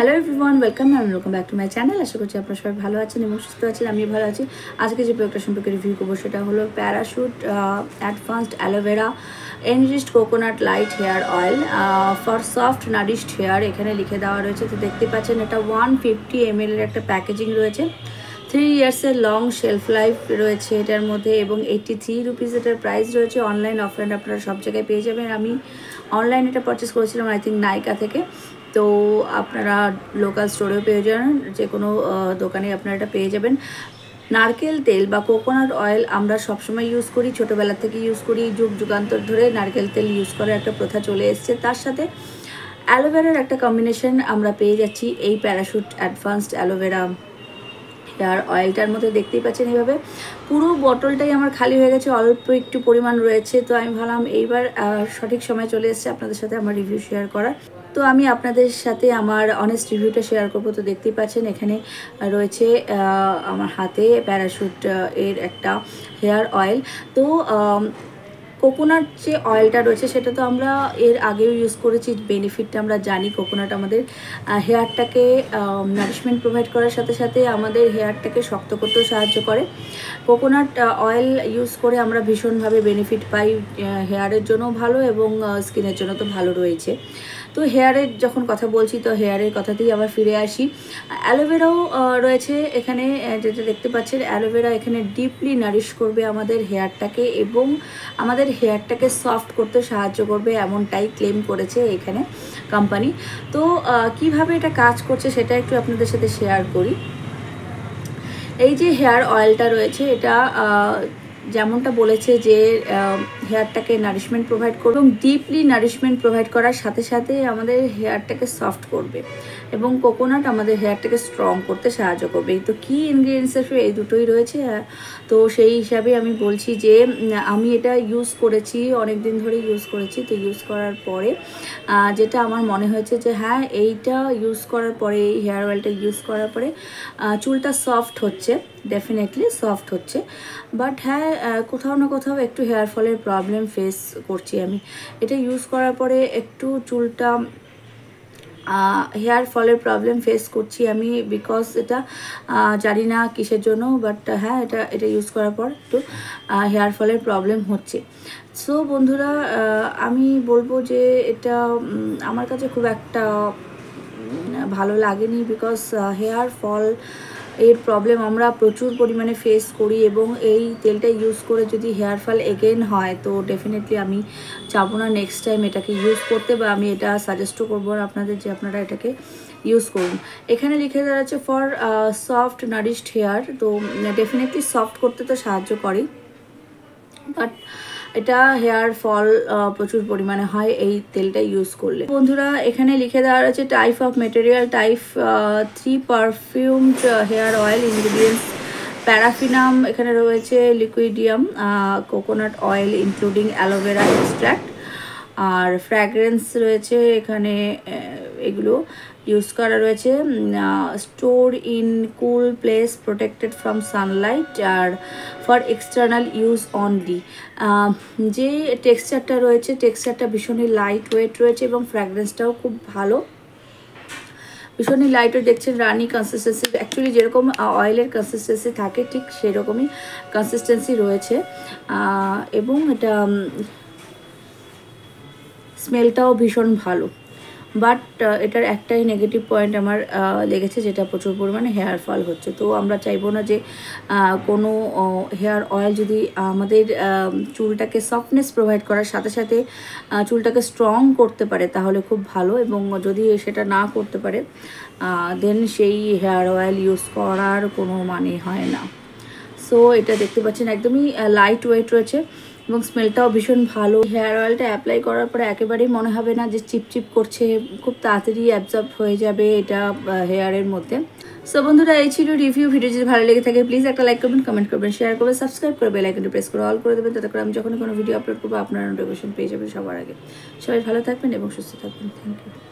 Hello everyone, welcome back to my channel. আশা করছি আপনারা সবাই ভালো আছেন এবং সুস্থ আছেন। আমি ভালো আছি। আজকে যে প্রোডাক্টটা সম্পর্কে রিভিউ করবো সেটা হলো Parachute advanced aloe vera enriched coconut light hair oil for soft nourished hair. এখানে লিখে দেওয়া রয়েছে, তো দেখতে পাচ্ছেন এটা 150 ml এর একটা প্যাকেজিং রয়েছে। 3 ইয়ার্সের লং শেলফ লাইফ রয়েছে এটার মধ্যে এবং 83 রুপিস এটার প্রাইস রয়েছে। অনলাইন অফলাইন আপনারা সব জায়গায় পেয়ে যাবেন। আমি অনলাইন এটা পারচেস করেছিলাম আই থিঙ্ক নাইকা থেকে, তো আপনারা লোকাল স্টোরেও পেয়ে যাবেন, যে কোনো দোকানে আপনারা এটা পেয়ে যাবেন। নারকেল তেল বা কোকোনাট অয়েল আমরা সবসময় ইউজ করি, ছোটোবেলা থেকে ইউজ করি, যুগ যুগান্তর ধরে নারকেল তেল ইউজ করার একটা প্রথা চলে এসছে। তার সাথে অ্যালোভেরার একটা কম্বিনেশন আমরা পেয়ে যাচ্ছি এই প্যারাশুট অ্যাডভান্সড অ্যালোভেরা হেয়ার অয়েলটার মধ্যে। দেখতেই পাচ্ছেন এইভাবে পুরো বটলটাই আমার খালি হয়ে গেছে, অল্প একটু পরিমাণ রয়েছে। তো আমি ভাবলাম এইবার সঠিক সময় চলে এসেছে আপনাদের সাথে আমার রিভিউ শেয়ার করার। তো আমি আপনাদের সাথে আমার অনেস্ট রিভিউটা শেয়ার করবো। তো দেখতেই পাচ্ছেন এখানে রয়েছে আমার হাতে প্যারাশুট এর একটা হেয়ার অয়েল। তো কোকোনাট যে অয়েলটা রয়েছে সেটা তো আমরা এর আগেও ইউজ করেছি, বেনিফিটটা আমরা জানি। কোকোনাট আমাদের হেয়ারটাকে নারিশমেন্ট প্রোভাইড করার সাথে সাথে আমাদের হেয়ারটাকে শক্ত করতেও সাহায্য করে। কোকোনাট অয়েল ইউজ করে আমরা ভীষণভাবে বেনিফিট পাই, হেয়ারের জন্য ভালো এবং স্কিনের জন্য তো ভালো রয়েছে। তো হেয়ারের যখন কথা বলছি, তো হেয়ারের কথাতেই আবার ফিরে আসি। অ্যালোভেরাও রয়েছে এখানে, যেটা দেখতে পাচ্ছেন অ্যালোভেরা এখানে ডিপলি নারিশ করবে আমাদের হেয়ারটাকে এবং আমাদের হেয়ারটাকে সফট করতে সাহায্য করবে, এমনটাই ক্লেম করেছে এখানে কোম্পানি। তো কিভাবে এটা কাজ করছে সেটা একটু আপনাদের সাথে শেয়ার করি। এই যে হেয়ার অয়েলটা রয়েছে এটা যেমনটা বলেছে যে হেয়ারটাকে নারিশমেন্ট প্রোভাইড করবে এবং ডিপলি নারিশমেন্ট প্রোভাইড করার সাথে সাথে আমাদের হেয়ারটাকে সফট করবে এবং কোকোনাট আমাদের হেয়ারটাকে স্ট্রং করতে সাহায্য করবে। তো কী ইনগ্রিডিয়েন্টস এই দুটোই রয়েছে। তো সেই হিসাবে আমি বলছি যে আমি এটা ইউজ করেছি, অনেক দিন ধরে ইউজ করেছি। তো ইউজ করার পরে যেটা আমার মনে হয়েছে যে হ্যাঁ, এইটা ইউজ করার পরে, এই হেয়ার অয়েলটা ইউজ করার পরে চুলটা সফট হচ্ছে, ডেফিনেটলি সফট হচ্ছে। বাট হ্যাঁ, কোথাও না কোথাও একটু হেয়ার ফলের প্রবলেম ফেস করছি আমি। এটা ইউজ করার পরে একটু চুলটা হেয়ার ফলের প্রবলেম ফেস করছি আমি, বিকজ এটা জানি না কিসের জন্য। বাট হ্যাঁ, এটা ইউজ করার পর একটু হেয়ার ফলের প্রবলেম হচ্ছে। সো বন্ধুরা, আমি বলবো যে এটা আমার কাছে খুব একটা ভালো লাগেনি, বিকজ হেয়ার ফল এর প্রবলেম আমরা প্রচুর পরিমাণে ফেস করি এবং এই তেলটা ইউজ করে যদি হেয়ার ফল এগেন হয় তো ডেফিনেটলি আমি চাবো না নেক্সট টাইম এটাকে ইউজ করতে, বা আমি এটা সাজেস্টও করবো না আপনাদের যে আপনারা এটাকে ইউজ করুন। এখানে লিখে দেওয়া আছে ফর সফট নারিশড হেয়ার। তো ডেফিনেটলি সফট করতে তো সাহায্য করেই, বাট এটা হেয়ার ফল প্রচুর পরিমাণে হয় এই তেলটা ইউজ করলে। বন্ধুরা, এখানে লিখে দেওয়া আছে type of material, type 3 perfumed hair oil ingredients, paraffinum এখানে রয়েছে, liquidum, coconut oil including aloe vera extract, আর ফ্র্যাগ্রেন্স রয়েছে এখানে। এগুলো ইউজ করা রয়েছে store in cool place, protected from sunlight, আর ফর এক্সটার্নাল ইউজ অনলি। যে টেক্সচারটা রয়েছে, টেক্সচারটা ভীষণই লাইট ওয়েট রয়েছে এবং ফ্র্যাগ্রেন্সটাও খুব ভালো, ভীষণই লাইট ওয়েট। দেখছেন রানি কনসিস্টেন্সি, অ্যাকচুয়ালি যেরকম অয়েলের কনসিস্টেন্সি থাকে ঠিক সেরকমই কনসিস্টেন্সি রয়েছে এবং এটা স্মেলটাও ভীষণ ভালো। বাট এটার একটাই নেগেটিভ পয়েন্ট আমার লেগেছে, যেটা প্রচুর পরিমাণে হেয়ার ফল হচ্ছে। তো আমরা চাইবো না যে কোনো হেয়ার অয়েল যদি আমাদের চুলটাকে সফটনেস প্রোভাইড করার সাথে সাথে চুলটাকে স্ট্রং করতে পারে তাহলে খুব ভালো, এবং যদি সেটা না করতে পারে দেন সেই হেয়ার অয়েল ইউজ করার কোনো মানে হয় না। সো এটা দেখতে পাচ্ছেন একদমই লাইট ওয়েট রয়েছে এবং স্মেলটাও ভীষণ ভালো। হেয়ার অয়েলটা অ্যাপ্লাই করার পরে একেবারেই মনে হবে না যে চিপচিপ করছে, খুব তাড়াতাড়ি অ্যাবজর্ব হয়ে যাবে এটা হেয়ারের মধ্যে। সো বন্ধুরা, এই ছিল রিভিউ। ভিডিও যদি ভালো লেগে থাকে প্লিজ একটা লাইক করবেন, কমেন্ট করবেন, শেয়ার করবেন, সাবস্ক্রাইব করে বেল আইকনটি প্রেস করে অল করে দেবেন, তাতে করে আমি যখন কোনো ভিডিও আপলোড করবো আপনারা নোটিফিকেশন পেয়ে যাবেন সবার আগে। সবাই ভালো থাকবেন এবং সুস্থ থাকবেন। Thank you.